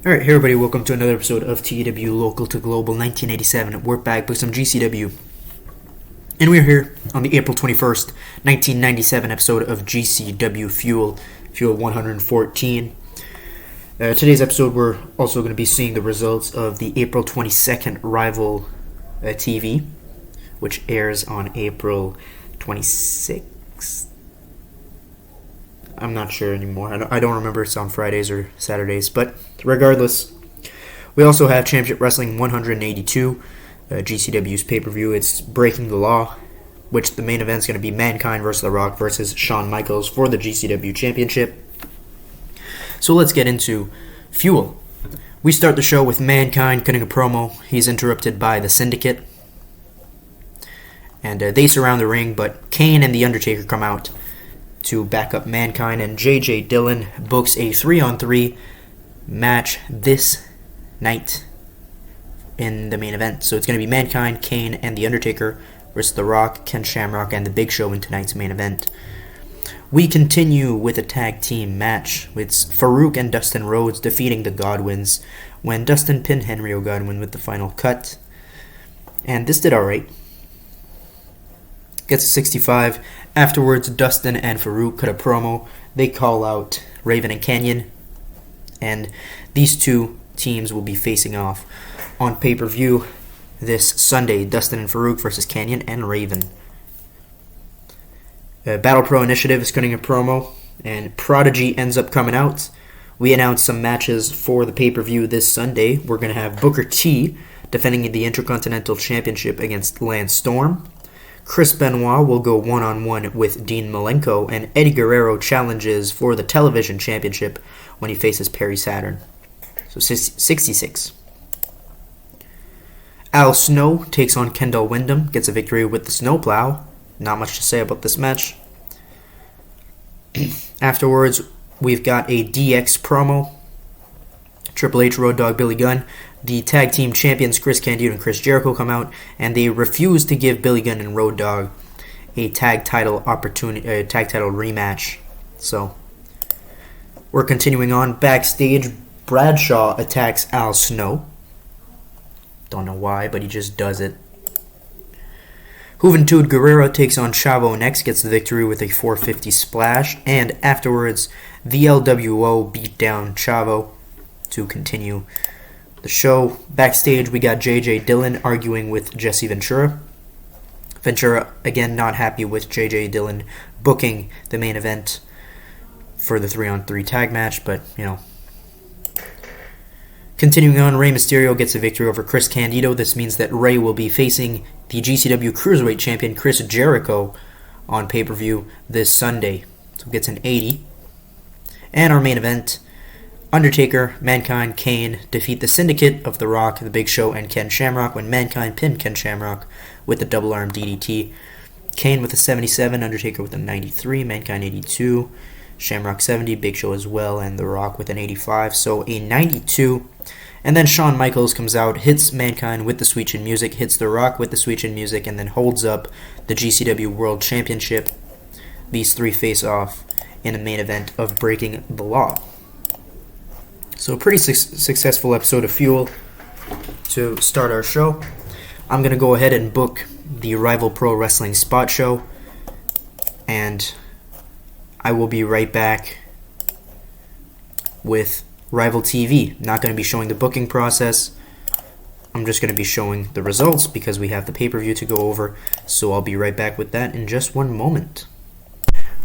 Alright, hey everybody, welcome to another episode of TEW Local to Global 1987. We're back with some GCW. And we're here on the April 21st, 1997 episode of GCW Fuel 114. Today's episode, we're also going to be seeing the results of the April 22nd Rival TV, which airs on April 26th. I'm not sure anymore. I don't remember if it's on Fridays or Saturdays. But regardless, we also have Championship Wrestling 182, GCW's pay-per-view. It's Breaking the Law, which the main event is going to be Mankind vs. The Rock versus Shawn Michaels for the GCW Championship. So let's get into Fuel. We start the show with Mankind cutting a promo. He's interrupted by the Syndicate. And they surround the ring, but Kane and The Undertaker come out to back up Mankind, and J.J. Dillon books a 3-on-3 match this night in the main event. So it's going to be Mankind, Kane, and The Undertaker versus The Rock, Ken Shamrock, and The Big Show in tonight's main event. We continue with a tag team match with Farouk and Dustin Rhodes defeating the Godwins when Dustin pinned Henry O. Godwin with the final cut. And this did alright. Gets a 65. Afterwards, Dustin and Farouk cut a promo. They call out Raven and Canyon. And these two teams will be facing off on pay-per-view this Sunday. Dustin and Farouk versus Canyon and Raven. Battle Pro Initiative is cutting a promo. And Prodigy ends up coming out. We announced some matches for the pay-per-view this Sunday. We're going to have Booker T defending the Intercontinental Championship against Lance Storm. Chris Benoit will go one-on-one with Dean Malenko, and Eddie Guerrero challenges for the television championship when he faces Perry Saturn. So 66. Al Snow takes on Kendall Windham, gets a victory with the Snowplow. Not much to say about this match. Afterwards, we've got a DX promo. Triple H, Road Dogg, Billy Gunn. The tag team champions Chris Candido and Chris Jericho come out, and they refuse to give Billy Gunn and Road Dogg a tag title rematch. So we're continuing on. Backstage, Bradshaw attacks Al Snow. Don't know why, but he just does it. Juventud Guerrero takes on Chavo next, gets the victory with a 450 splash, and afterwards, the LWO beat down Chavo to continue the show. Backstage, we got J.J. Dillon arguing with Jesse Ventura. Ventura, again, not happy with J.J. Dillon booking the main event for the 3-on-3 tag match, but, Continuing on, Rey Mysterio gets a victory over Chris Candido. This means that Rey will be facing the GCW Cruiserweight Champion Chris Jericho on pay-per-view this Sunday. So it gets an 80. And our main event, Undertaker, Mankind, Kane defeat the Syndicate of The Rock, The Big Show, and Ken Shamrock when Mankind pinned Ken Shamrock with a double-arm DDT. Kane with a 77, Undertaker with a 93, Mankind 82, Shamrock 70, Big Show as well, and The Rock with an 85, so a 92. And then Shawn Michaels comes out, hits Mankind with the Sweet Chin Music, hits The Rock with the Sweet Chin Music, and then holds up the GCW World Championship. These three face off in a main event of Breaking the Law. So a pretty successful episode of Fuel to start our show. I'm going to go ahead and book the Rival Pro Wrestling Spot Show, and I will be right back with Rival TV. Not going to be showing the booking process. I'm just going to be showing the results because we have the pay-per-view to go over, so I'll be right back with that in just one moment.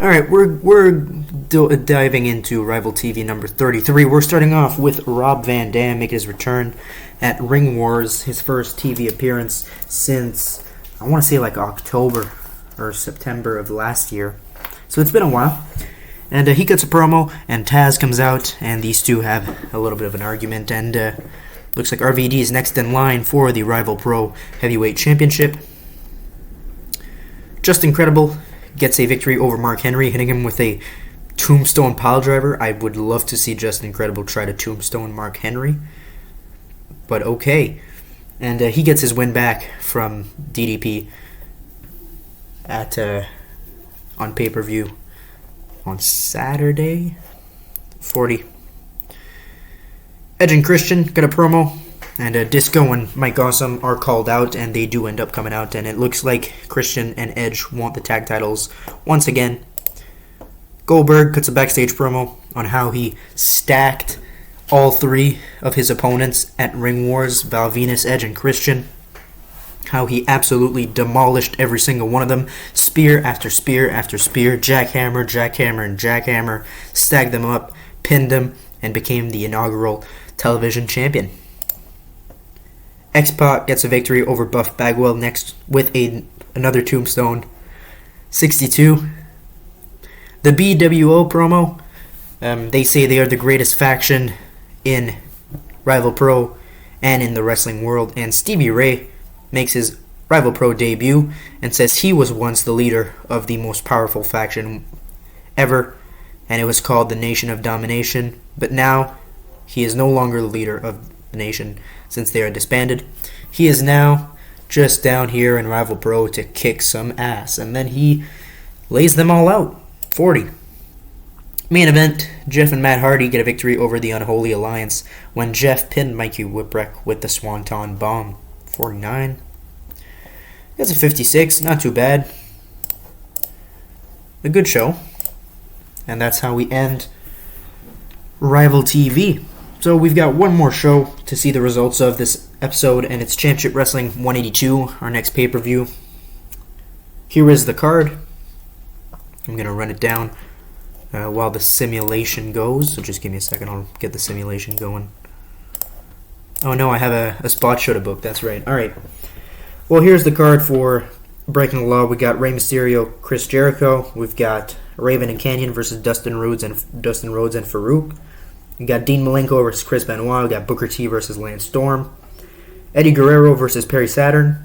Alright, we're diving into Rival TV number 33. We're starting off with Rob Van Dam making his return at Ring Wars, his first TV appearance since, I want to say like October or September of last year. So it's been a while. And he cuts a promo, and Taz comes out, and these two have a little bit of an argument, and looks like RVD is next in line for the Rival Pro Heavyweight Championship. Just Incredible gets a victory over Mark Henry, hitting him with a tombstone piledriver. I would love to see Just Incredible try to tombstone Mark Henry, but okay. And he gets his win back from DDP at on pay-per-view on Saturday. 40. Edge and Christian got a promo, and Disco and Mike Awesome are called out, and they do end up coming out, and it looks like Christian and Edge want the tag titles once again. Goldberg cuts a backstage promo on how he stacked all three of his opponents at Ring Wars, Val Venus, Edge, and Christian. How he absolutely demolished every single one of them. Spear after spear after spear, jackhammer, jackhammer, and jackhammer. Stacked them up, pinned them, and became the inaugural television champion. X-Pac gets a victory over Buff Bagwell next with another tombstone. 62. The BWO promo. They say they are the greatest faction in Rival Pro and in the wrestling world. And Stevie Ray makes his Rival Pro debut and says he was once the leader of the most powerful faction ever, and it was called the Nation of Domination. But now he is no longer the leader of the nation since they are disbanded. He is now just down here in Rival Pro to kick some ass, and then he lays them all out. 40. Main event, Jeff and Matt Hardy get a victory over the Unholy Alliance when Jeff pinned Mikey Whipwreck with the Swanton Bomb. 49. That's a 56, not too bad. A good show. And that's how we end Rival TV. So we've got one more show to see the results of this episode, and it's Championship Wrestling 182, our next pay-per-view. Here is the card. I'm going to run it down while the simulation goes. So just give me a second, I'll get the simulation going. Oh no, I have a spot show to book, that's right. Alright. Well, here's the card for Breaking the Law. We got Rey Mysterio, Chris Jericho. We've got Raven and Canyon versus Dustin Rhodes and Farouk. We got Dean Malenko versus Chris Benoit. We got Booker T versus Lance Storm. Eddie Guerrero versus Perry Saturn.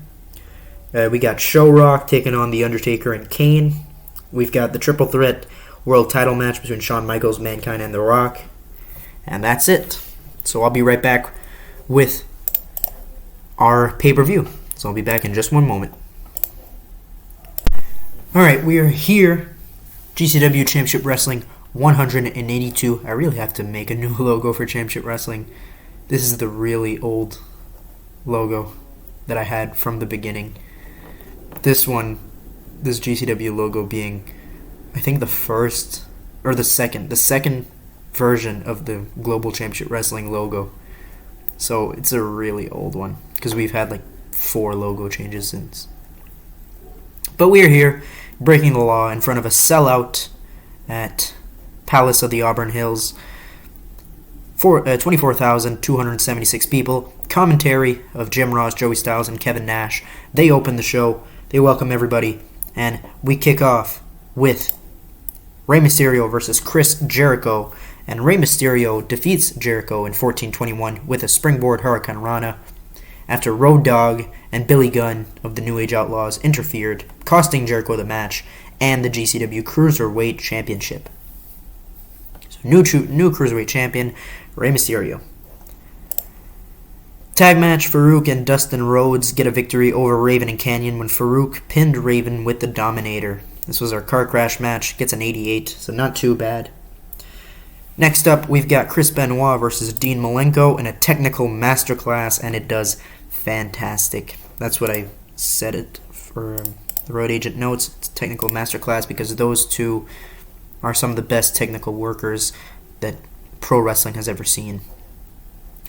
We got Show Rock taking on The Undertaker and Kane. We've got the triple threat world title match between Shawn Michaels, Mankind, and The Rock. And that's it. So I'll be right back with our pay-per-view. So I'll be back in just one moment. Alright, we are here. GCW Championship Wrestling 182. I really have to make a new logo for Championship Wrestling. This is the really old logo that I had from the beginning. This GCW logo being, I think, the second version of the Global Championship Wrestling logo. So it's a really old one, because we've had like 4 logo changes since. But we are here, breaking the law in front of a sellout at Palace of the Auburn Hills. 24,276 people. Commentary of Jim Ross, Joey Styles, and Kevin Nash. They open the show. They welcome everybody. And we kick off with Rey Mysterio versus Chris Jericho. And Rey Mysterio defeats Jericho in 14:21 with a springboard Hurricane Rana after Road Dogg and Billy Gunn of the New Age Outlaws interfered, costing Jericho the match and the GCW Cruiserweight Championship. So new Cruiserweight Champion, Rey Mysterio. Tag match, Farouk and Dustin Rhodes get a victory over Raven and Canyon when Farouk pinned Raven with the Dominator. This was our car crash match, gets an 88, so not too bad. Next up, we've got Chris Benoit versus Dean Malenko in a technical masterclass, and it does fantastic. That's what I said it for the Road Agent notes. It's a technical masterclass because those two are some of the best technical workers that pro wrestling has ever seen.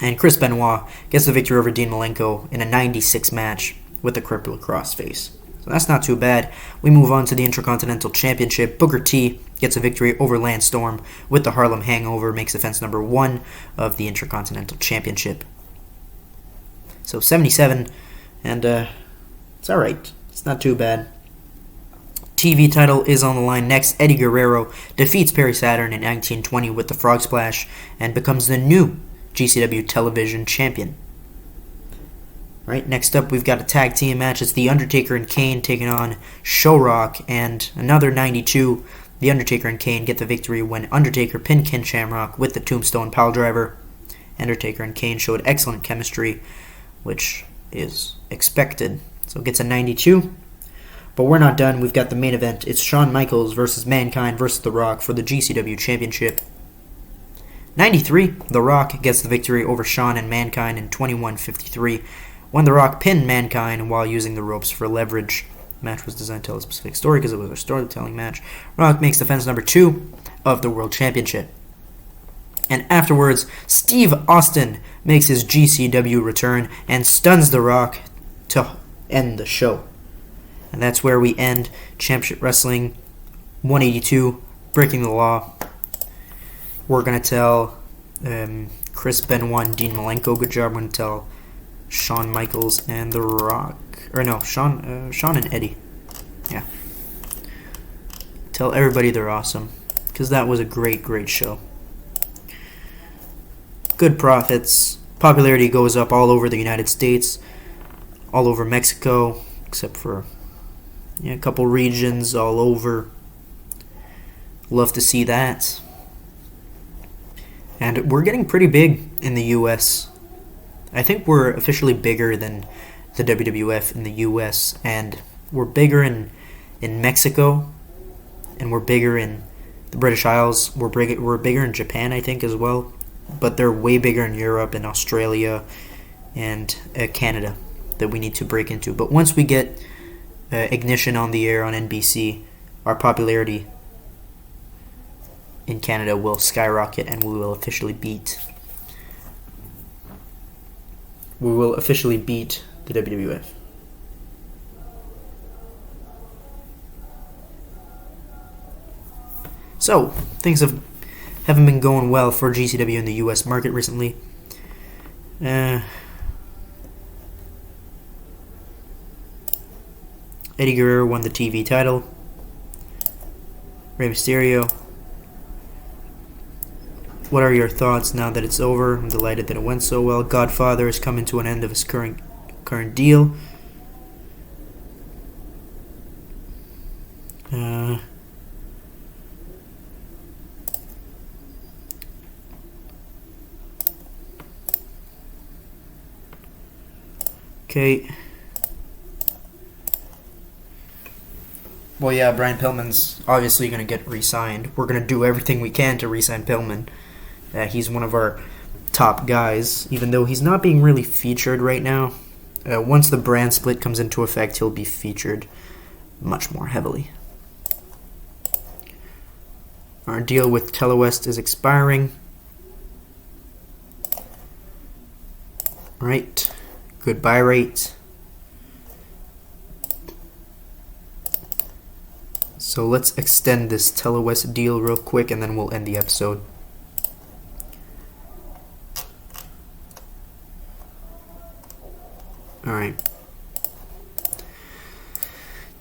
And Chris Benoit gets the victory over Dean Malenko in a 96 match with the crippler crossface. So that's not too bad. We move on to the Intercontinental Championship. Booker T gets a victory over Lance Storm with the Harlem Hangover, makes defense number 1 of the Intercontinental Championship. So 77, and it's alright. It's not too bad. TV title is on the line next. Eddie Guerrero defeats Perry Saturn in 1920 with the Frog Splash and becomes the new GCW Television Champion. Alright, next up we've got a tag team match. It's The Undertaker and Kane taking on Show Rock, and another 92. The Undertaker and Kane get the victory when Undertaker pinned Ken Shamrock with the Tombstone Piledriver. Undertaker and Kane showed excellent chemistry, which is expected. So it gets a 92. But we're not done. We've got the main event. It's Shawn Michaels versus Mankind versus The Rock for the GCW Championship. 93, The Rock gets the victory over Shawn and Mankind in 21:53, when The Rock pinned Mankind while using the ropes for leverage. The match was designed to tell a specific story because it was a storytelling match. Rock makes defense number 2 of the World Championship. And afterwards, Steve Austin makes his GCW return and stuns The Rock to end the show. And that's where we end Championship Wrestling 182, Breaking the Law. We're going to tell Chris Benoit and Dean Malenko, good job. We're going to tell Shawn Michaels and The Rock. Or no, Shawn and Eddie. Yeah. Tell everybody they're awesome, because that was a great, great show. Good profits. Popularity goes up all over the United States, all over Mexico, except for a couple regions all over. Love to see that. And we're getting pretty big in the U.S. I think we're officially bigger than the WWF in the U.S. and we're bigger in Mexico, and we're bigger in the British Isles. We're bigger in Japan, I think, as well. But they're way bigger in Europe and Australia and Canada that we need to break into. But once we get Ignition on the air on NBC, our popularity in Canada will skyrocket, and we will officially beat the WWF. So, things haven't been going well for GCW in the U.S. market recently. Eddie Guerrero won the TV title. Rey Mysterio. What are your thoughts now that it's over? I'm delighted that it went so well. Godfather is coming to an end of his current deal. Okay. Well, yeah, Brian Pillman's obviously going to get re-signed. We're going to do everything we can to re-sign Pillman. He's one of our top guys, even though he's not being really featured right now. Once the brand split comes into effect, he'll be featured much more heavily. Our deal with Telewest is expiring. Right. Goodbye rate. So let's extend this Telewest deal real quick, and then we'll end the episode. Alright.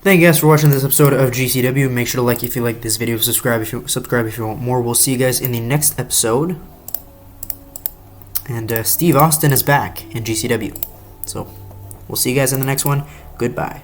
Thank you guys for watching this episode of GCW. Make sure to like if you like this video, subscribe if you want more. We'll see you guys in the next episode. And Steve Austin is back in GCW. So we'll see you guys in the next one. Goodbye.